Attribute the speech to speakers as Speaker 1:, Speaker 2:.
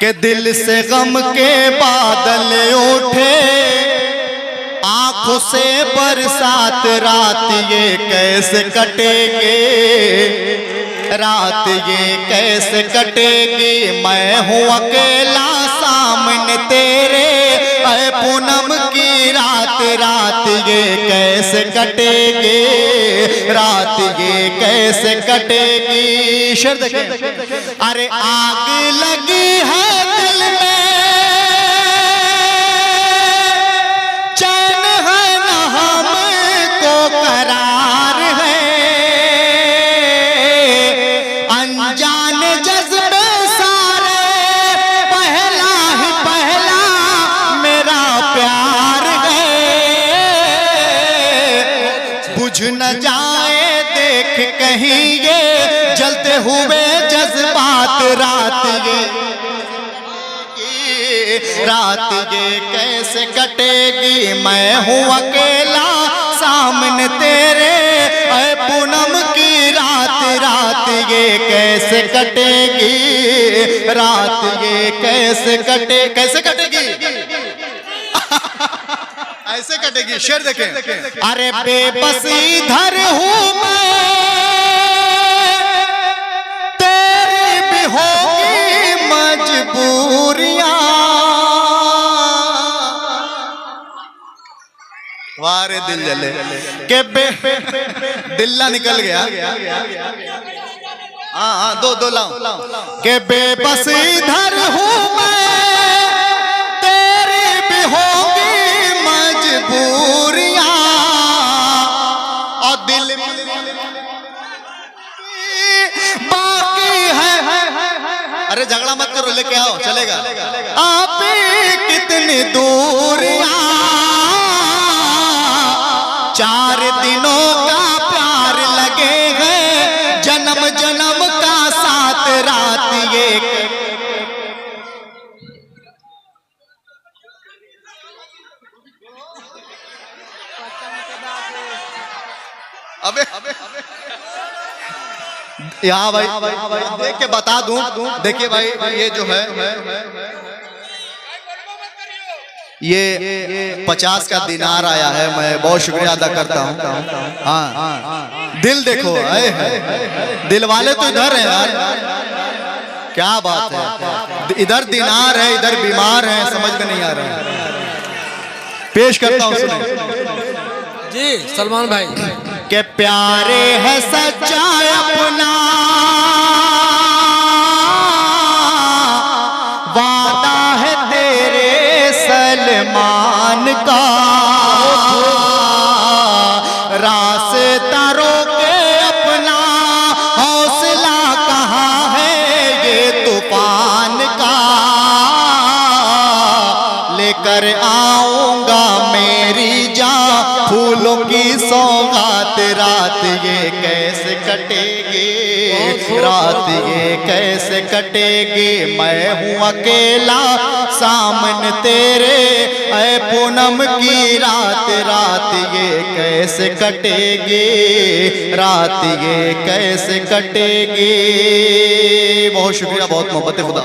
Speaker 1: कि दिल से गम के बादल उठे, आंखों से बरसात, रात ये कैसे कटेगी, रात ये कैसे कटेगी। मैं हूँ अकेला सामने तेरे, ऐ पूनम की रात, रात ये कैसे कटेगी, रात ये कैसे कटेगी। शेर देखें, अरे आग लगी है दिल में, चैन है न हमको करार है, अनजान जज्बे सारे, पहला ही पहला मेरा प्यार है। बुझ न जाए देख कहीं ये जलते हुए जज्बात, रात ये कैसे कटेगी। मैं हूँ अकेला सामने तेरे, ऐ पूनम की रात, रात ये कैसे कटेगी, रात ये कैसे कटेगी ऐसे कटेगी। शेर देखें, अरे बेबस इधर हूँ मैं, तेरी भी होगी मजबूरियां। वारे दिल जले के दिल्ला निकल गया। हाँ दो लाओ के बेबस इधर हूँ मैं, तेरी भी होगी मजबूरियां, और दिल बाकी है। अरे झगड़ा मत करो, लेके आओ चलेगा। आप कितनी दूरियां, 4 दिनों का प्यार लगे हैं, जन्म जन्म का साथ, रात ये अबे यहाँ भाई देख के बता दूं। देखिए भाई, ये जो है ये 50 का दिनार आया है, मैं बहुत शुक्रिया अदा करता हूँ। हाँ दिल देखो, दिल वाले तो इधर हैं यार, क्या बात है। इधर दिनार है, इधर बीमार है, समझ में नहीं आ रहा है। पेश करता हूँ
Speaker 2: जी सलमान भाई
Speaker 1: के प्यारे है सच्चा अपना वादा है तेरे सलमान का, रास्ता रोके अपना हौसला कहाँ है ये तूफान का, लेकर आऊंगा मेरी जान फूलों की सौगात, रात ये कैसे कटेगी, रात ये कैसे कटेगी। मैं हूँ अकेला सामने तेरे, ऐ पूनम की रात, रात ये कैसे कटेगी, रात ये कैसे कटेगी। बहुत शुक्रिया, बहुत मोहब्बत खुदा।